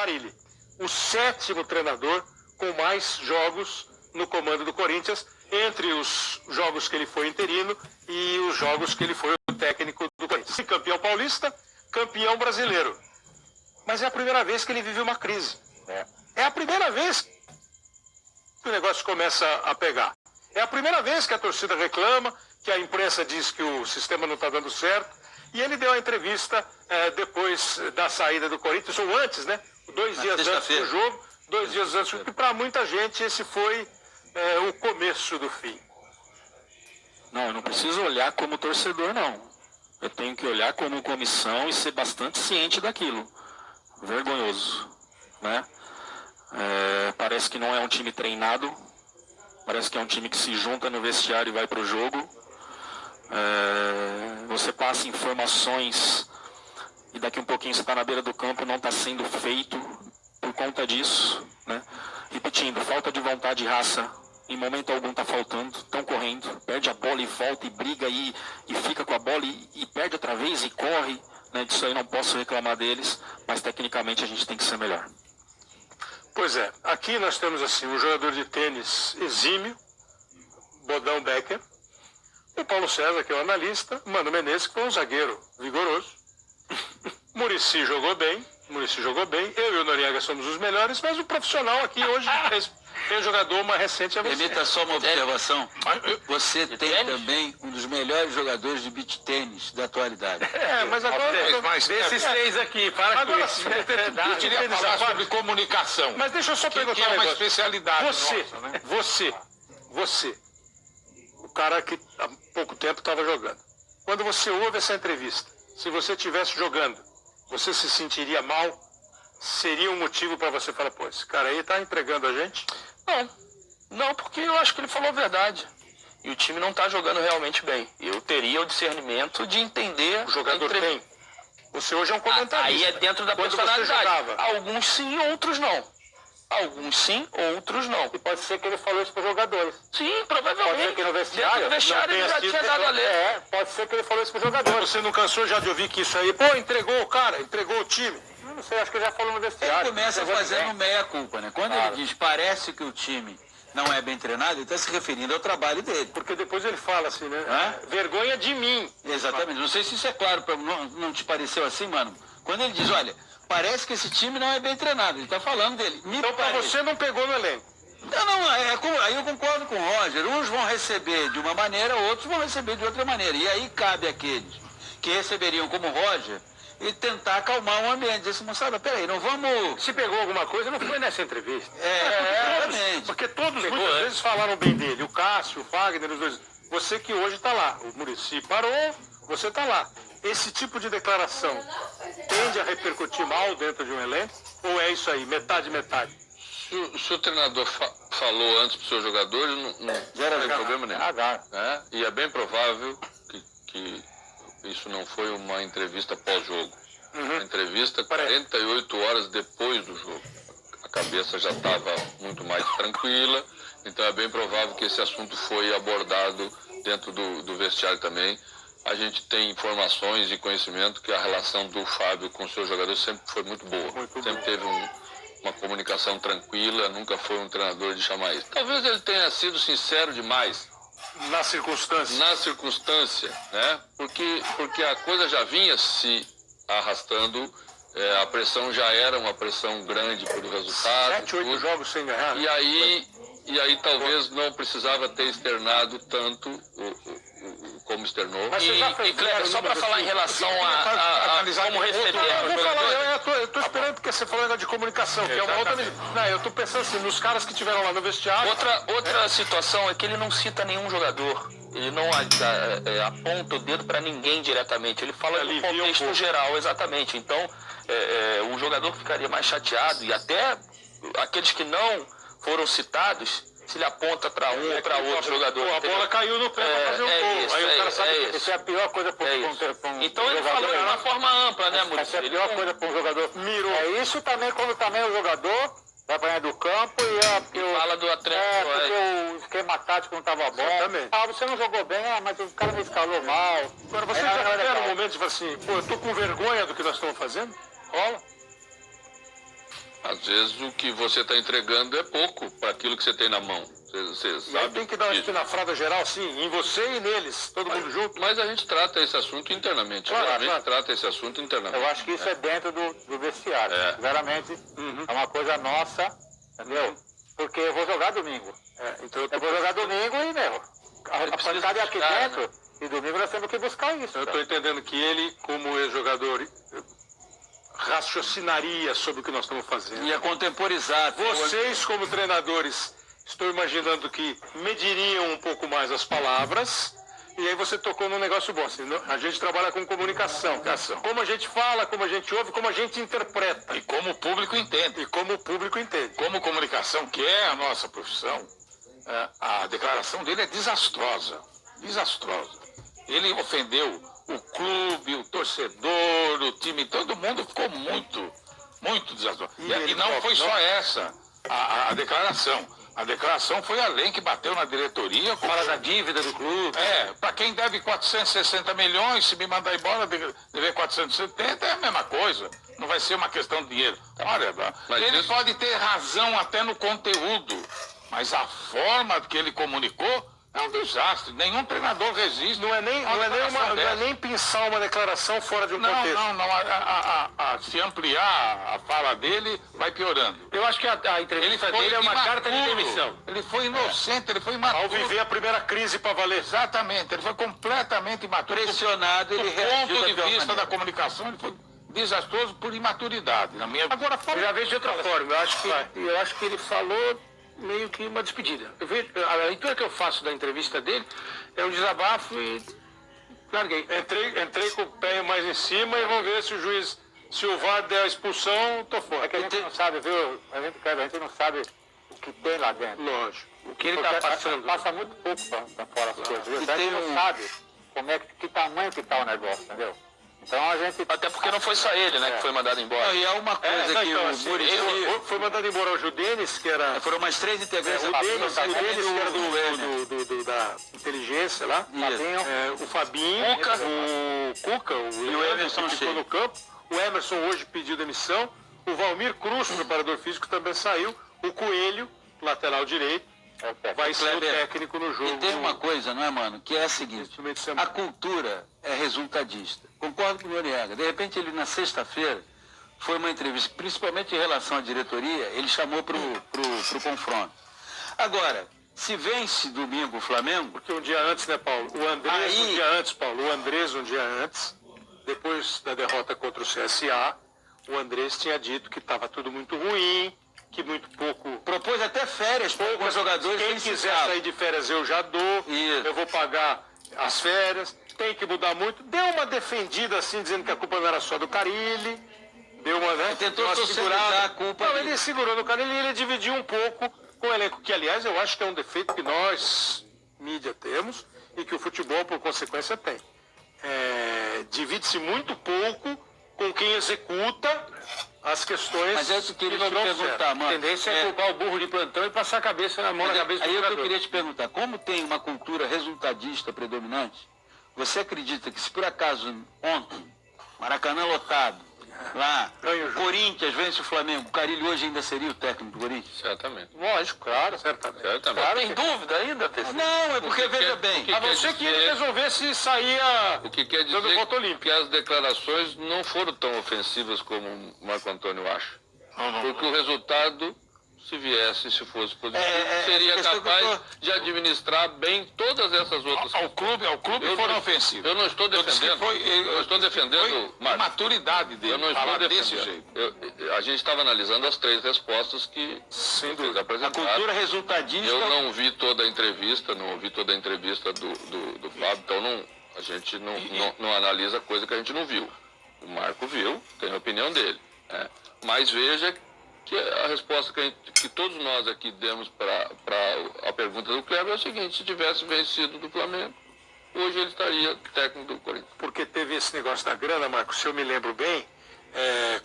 Carille, o 7º treinador com mais jogos no comando do Corinthians, entre os jogos que ele foi interino e os jogos que ele foi o técnico do Corinthians. Campeão paulista, campeão brasileiro. Mas é a primeira vez que ele vive uma crise. É a primeira vez que o negócio começa a pegar. É a primeira vez que a torcida reclama, que a imprensa diz que o sistema não está dando certo. E ele deu a entrevista depois da saída do Corinthians, ou antes, né? 2 dias antes do jogo, 2 dias antes. E para muita gente esse foi o começo do fim. Não, eu não preciso olhar como torcedor, não. Eu tenho que olhar como comissão e ser bastante ciente daquilo. Vergonhoso, né? Parece que não é um time treinado. Parece que é um time que se junta no vestiário e vai para o jogo. Você passa informações e daqui um pouquinho você está na beira do campo, não está sendo feito por conta disso, né? Repetindo, falta de vontade e raça. Em momento algum está faltando, estão correndo, perde a bola e volta e briga e fica com a bola e perde outra vez e corre, né? Disso aí não posso reclamar deles, mas tecnicamente a gente tem que ser melhor. Pois é, aqui nós temos assim um jogador de tênis exímio, Bodão Becker, o Paulo César, que é o analista, Mano Menezes, que foi um zagueiro vigoroso, Muricy jogou bem, eu e o Noriega somos os melhores, mas o profissional aqui hoje é jogador mais recente é você. Permita só uma observação. Você tem também um dos melhores jogadores de beach tênis da atualidade. Mas agora... Desses 3 aqui, para com isso. Eu queria falar sobre comunicação. Mas deixa eu só perguntar que é uma especialidade nossa, né? Você, o cara que há pouco tempo estava jogando. Quando você ouve essa entrevista, se você estivesse jogando, você se sentiria mal? Seria um motivo para você falar, pô, esse cara aí está entregando a gente? Não, porque eu acho que ele falou a verdade. E o time não está jogando realmente bem. Eu teria o discernimento de entender... O jogador tem. Você hoje é um comentarista. Aí é dentro da personalidade. Alguns sim, outros não. Alguns sim, outros não. E pode ser que ele falou isso para os jogadores. Sim, provavelmente. Pode ser que no vestiário, ele já tinha dado a ler. Pode ser que ele falou isso para os jogadores. Você não cansou já de ouvir que isso aí, entregou o cara, entregou o time? Eu não sei, acho que ele já falou no vestiário. Ele começa fazendo meia-culpa, né? Quando ele diz, parece que o time não é bem treinado, ele está se referindo ao trabalho dele. Porque depois ele fala assim, né? Vergonha de mim. Exatamente. Não sei se isso é claro, não te pareceu assim, mano? Quando ele diz, olha, parece que esse time não é bem treinado, ele está falando dele. Então para você não pegou no elenco. Aí eu concordo com o Roger. Uns vão receber de uma maneira, outros vão receber de outra maneira. E aí cabe àqueles que receberiam como Roger e tentar acalmar o ambiente. Dizer assim, moçada, peraí, não vamos... Se pegou alguma coisa, não foi nessa entrevista. Exatamente. Porque todos muitas vezes falaram bem dele. O Cássio, o Fagner, os dois. Você que hoje está lá. O Muricy parou, você está lá. Esse tipo de declaração tende a repercutir mal dentro de um elenco? Ou é isso aí, metade? Se o treinador falou antes para os seus jogadores, não tem problema nenhum. E é bem provável que isso não foi uma entrevista pós-jogo. Uma entrevista 48 horas depois do jogo. A cabeça já estava muito mais tranquila, então é bem provável que esse assunto foi abordado dentro do vestiário também. A gente tem informações e conhecimento que a relação do Fábio com seus jogadores sempre foi muito boa. Sempre teve uma comunicação tranquila, nunca foi um treinador de chamar isso. Talvez ele tenha sido sincero demais. Na circunstância. Na circunstância, né? Porque a coisa já vinha se arrastando, a pressão já era uma pressão grande pelo resultado. 7, 8 jogos sem ganhar. E aí talvez não precisava ter externado tanto como externou. E Kleber, só para falar em relação a como receber os jogadores. Eu estou esperando porque você falou de comunicação, que é uma outra... Não, eu estou pensando assim, nos caras que estiveram lá no vestiário... Outra situação é que ele não cita nenhum jogador. Ele não aponta o dedo para ninguém diretamente. Ele fala do contexto geral, exatamente. Então, o jogador ficaria mais chateado. E até aqueles que não foram citados, se ele aponta para um ou para outro jogador. A bola caiu no pé para fazer o gol. Aí o cara sabe que isso é a pior coisa para um jogador. Então ele falou de uma forma ampla, né, Muricy? Essa é a pior coisa para um jogador. Mirou. É isso também quando também o jogador vai para do campo e fala do atleta. Porque o esquema tático não estava bom. Você não jogou bem, mas o cara me escalou mal. Agora você já tiver um momento de falar assim, eu tô com vergonha do que nós estamos fazendo? Rola. Às vezes o que você está entregando é pouco para aquilo que você tem na mão. Você sabe. Tem que dar uma espinafrada geral, sim, em você e neles, todo mundo junto. Mas a gente trata esse assunto internamente. Geralmente trata esse assunto internamente. Eu acho que isso é dentro do vestiário. Sinceramente, é uma coisa nossa, entendeu? Porque eu vou jogar domingo. Então Eu vou jogar domingo e, a pancada é aqui dentro, e domingo nós temos que buscar isso. Eu estou entendendo que ele, como ex-jogador, raciocinaria sobre o que nós estamos fazendo. Ia contemporizar. Vocês, como treinadores, estou imaginando que mediriam um pouco mais as palavras. E aí você tocou num negócio bom. Assim, a gente trabalha com comunicação. Como a gente fala, como a gente ouve, como a gente interpreta. E como o público entende. E como o público entende. Como comunicação, que é a nossa profissão, a declaração dele é desastrosa. Desastrosa. Ele ofendeu o clube, o torcedor, o time, todo mundo ficou muito desastroso. E não foi só essa a declaração. A declaração foi além que bateu na diretoria. Fala da dívida do clube. Para quem deve 460 milhões, se me mandar embora, dever 470, é a mesma coisa. Não vai ser uma questão de dinheiro. Olha, ele pode ter razão até no conteúdo, mas a forma que ele comunicou é um desastre. Nenhum treinador resiste. Não é nem pensar uma declaração fora de um contexto. Não. Se ampliar a fala dele, vai piorando. Eu acho que a entrevista dele é uma carta de demissão. Ele foi inocente, ele foi imaturo. Ao viver a primeira crise para valer. Exatamente, ele foi completamente imaturo. Pressionado, ele reagiu do ponto de vista da comunicação, ele foi desastroso por imaturidade. Agora, eu já vejo de outra forma. Eu acho que ele falou meio que uma despedida. A leitura que eu faço da entrevista dele é um desabafo e larguei. Entrei com o pé mais em cima e vamos ver se o juiz, se o VAR der a expulsão, tô fora. É que a gente não sabe, viu? A gente não sabe o que tem lá dentro. Lógico. O que ele está passando. Passa muito pouco para fora as coisas. Viu? A gente não sabe que tamanho que está o negócio, entendeu? Então a gente... Até porque não foi só ele, né, que foi mandado embora. E é uma coisa que o Muricy... Foi mandado embora o Judenis, que era... Foram mais 3 integrantes. O Denis, que era da inteligência lá. O Fabinho, o Cuca, e o Emerson que ficou no campo. O Emerson hoje pediu demissão. O Valmir Cruz, preparador físico, também saiu. O Coelho, lateral direito, vai ser o técnico no jogo. E tem uma coisa, não é, mano? Que é a seguinte: a cultura é resultadista. Concordo com o Noriega. De repente, ele na sexta-feira foi uma entrevista, principalmente em relação à diretoria, ele chamou pro confronto. Agora, se vence domingo o Flamengo... Porque um dia antes, né, Paulo? O Andrés um dia antes, depois da derrota contra o CSA, o Andrés tinha dito que estava tudo muito ruim, que muito pouco... Propôs até férias para os jogadores. Quem quiser sair de férias eu já dou, eu vou pagar as férias, tem que mudar muito. Deu uma defendida assim, dizendo que a culpa não era só do Carille, deu uma, né? Tentou segurar a culpa. Não, ele segurou no Carille e ele dividiu um pouco com o elenco, que aliás eu acho que é um defeito que nós, mídia, temos e que o futebol, por consequência, tem. Divide-se muito pouco com quem executa as questões. Mas é isso que eu queria te perguntar, mano. A tendência é culpar o burro de plantão e passar a cabeça na mão na cabeça do jogador. Aí eu queria te perguntar, como tem uma cultura resultadista predominante, você acredita que se por acaso ontem, Maracanã lotado, lá, Corinthians vence o Flamengo, o Carille hoje ainda seria o técnico do Corinthians? Certamente. Lógico, claro, certamente. Claro, tem dúvida ainda, TC? Não, é porque, veja bem, a não ser que ele resolvesse sair o que quer dizer que as declarações não foram tão ofensivas como o Marco Antônio acha. Porque o resultado, se fosse positivo, seria capaz de administrar bem todas essas outras coisas. Ao clube foram ofensivos. Eu não estou defendendo. Eu estou defendendo a maturidade dele. Eu não estou defendendo. A gente estava analisando as 3 respostas que vocês apresentaram. A cultura resultadista. Eu não vi toda a entrevista, não ouvi toda a entrevista do Fábio, então a gente não analisa coisa que a gente não viu. O Marco viu, tem a opinião dele. Mas veja que a resposta que todos nós aqui demos para a pergunta do Kleber é o seguinte: se tivesse vencido do Flamengo, hoje ele estaria técnico do Corinthians. Porque teve esse negócio da grana, Marcos, se eu me lembro bem,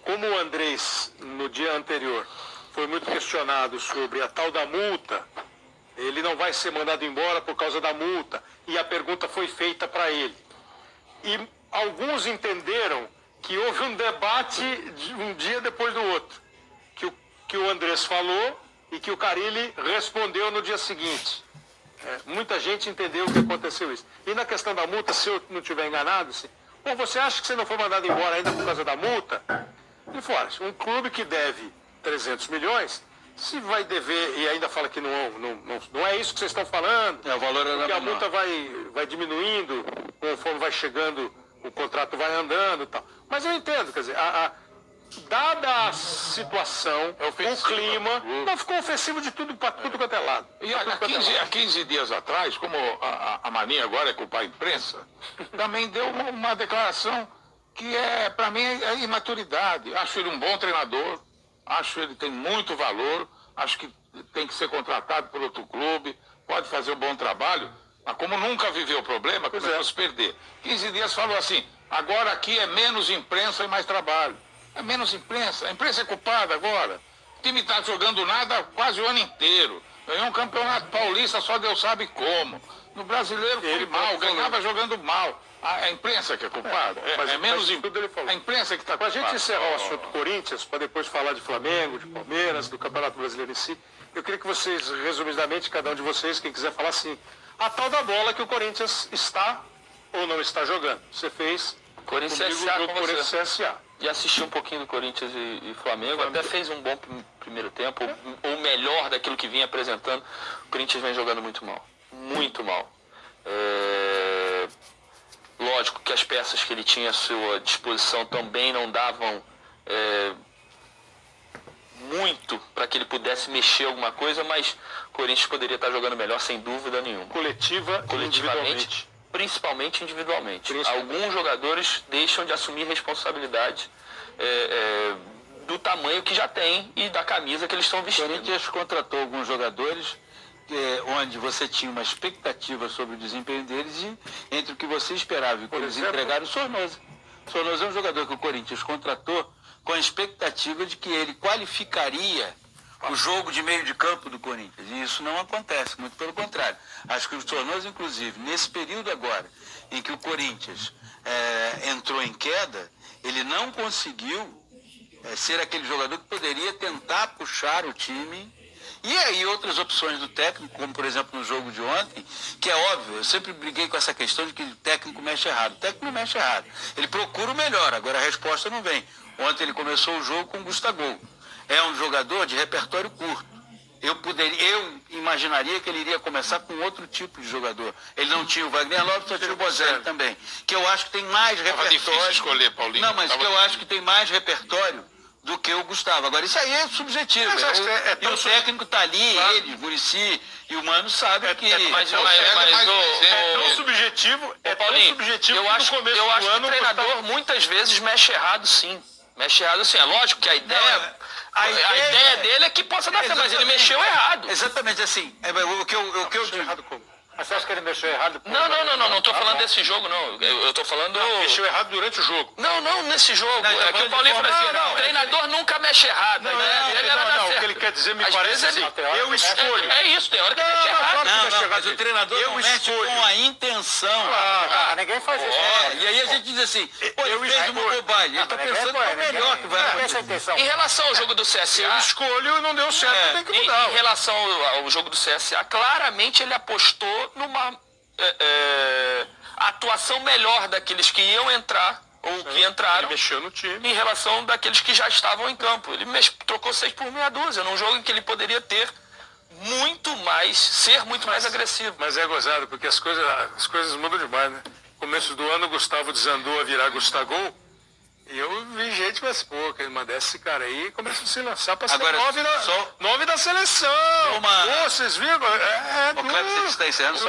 como o Andrés, no dia anterior, foi muito questionado sobre a tal da multa, ele não vai ser mandado embora por causa da multa, e a pergunta foi feita para ele. E alguns entenderam que houve um debate um dia depois do outro. que o Andrés falou e que o Carille respondeu no dia seguinte. Muita gente entendeu o que aconteceu isso. E na questão da multa, se eu não estiver enganado, assim, pô, você acha que você não foi mandado embora ainda por causa da multa? Ele falou, um clube que deve 300 milhões, se vai dever, e ainda fala que não é isso que vocês estão falando, o valor era porque a menor. multa vai diminuindo, conforme vai chegando, o contrato vai andando e tal. Mas eu entendo, quer dizer, dada a situação, o clima, não ficou ofensivo de tudo para tudo quanto é lado. E há 15 dias atrás, como a mania agora é culpar a imprensa, também deu uma declaração que para mim é imaturidade. Acho ele um bom treinador, acho ele tem muito valor, acho que tem que ser contratado por outro clube, pode fazer um bom trabalho, mas como nunca viveu o problema, começou a se perder. 15 dias falou assim, agora aqui é menos imprensa e mais trabalho. É menos imprensa. A imprensa é culpada agora. O time está jogando nada quase o ano inteiro. Ganhou um campeonato paulista, só Deus sabe como. No brasileiro foi mal, ganhava jogando mal. A imprensa que é culpada. É menos a imprensa que está culpada. Para a gente encerrar o assunto Corinthians, para depois falar de Flamengo, de Palmeiras, do Campeonato Brasileiro em si, eu queria que vocês, resumidamente, cada um de vocês, quem quiser falar assim, a tal da bola que o Corinthians está ou não está jogando. Você fez Corinthians comigo o Corinthians CSA. E assisti um pouquinho do Corinthians e Flamengo, até fez um bom primeiro tempo, ou melhor daquilo que vinha apresentando. O Corinthians vem jogando muito mal, muito mal. Lógico que as peças que ele tinha à sua disposição também não davam muito para que ele pudesse mexer alguma coisa, mas o Corinthians poderia estar jogando melhor sem dúvida nenhuma. Coletivamente, principalmente individualmente. Alguns jogadores deixam de assumir responsabilidade do tamanho que já tem e da camisa que eles estão vestindo. O Corinthians contratou alguns jogadores onde você tinha uma expectativa sobre o desempenho deles e entre o que você esperava e o que eles entregaram, o Sornosa. O Sornosa é um jogador que o Corinthians contratou com a expectativa de que ele qualificaria o jogo de meio de campo do Corinthians. E isso não acontece, muito pelo contrário. Acho que o Sornosa, inclusive, nesse período agora, em que o Corinthians entrou em queda, ele não conseguiu ser aquele jogador que poderia tentar puxar o time. E aí outras opções do técnico, como por exemplo no jogo de ontem, que é óbvio, eu sempre briguei com essa questão de que o técnico mexe errado. O técnico não mexe errado. Ele procura o melhor, agora a resposta não vem. Ontem ele começou o jogo com o Gustavo. É um jogador de repertório curto. Eu imaginaria que ele iria começar com outro tipo de jogador. Ele não tinha o Wagner Lopes, só tinha o Bozelli também. Que eu acho que tem mais repertório. Difícil escolher, Paulinho. Não, mas que eu acho que tem mais repertório do que o Gustavo. Agora, isso aí é subjetivo. E o técnico está ali, ele, Muricy e o Mano sabe que... Mas tão subjetivo, Paulinho, eu acho que o treinador muitas vezes mexe errado, sim. Mexe errado, sim. É lógico que a ideia dele é que possa dar certo, mas ele mexeu errado. Exatamente assim. O que eu digo errado como? Mas você acha que ele mexeu errado? Não tô falando desse jogo, não. Eu tô falando... Mexeu errado durante o jogo. Não nesse jogo. É que o Paulinho falou assim, o treinador nunca mexe errado. Não, o que ele quer dizer me parece assim, eu escolho. É isso, tem hora que mexe errado. Não, mas o treinador não mexe com a intenção. Ninguém faz isso. E aí a gente diz assim, pô, ele fez uma bobagem, ele está pensando que é o melhor que vai acontecer. Em relação ao jogo do CSA... Eu escolho e não deu certo, tem que mudar. Em relação ao jogo do CSA, claramente ele apostou numa atuação melhor daqueles que iam entrar ou que entraram. Ele mexeu no time. Em relação daqueles que já estavam em campo. Ele trocou 6 por meia dúzia, num jogo em que ele poderia ter ser muito mais agressivo. Mas é gozado, porque as coisas mudam demais, né? No começo do ano o Gustavo desandou a virar Gustavo. E eu vi gente, mas pô, que mandar esse cara aí começa a se lançar para ser 9 da seleção. Pô, vocês viram? O Cleber, você está encerrando só?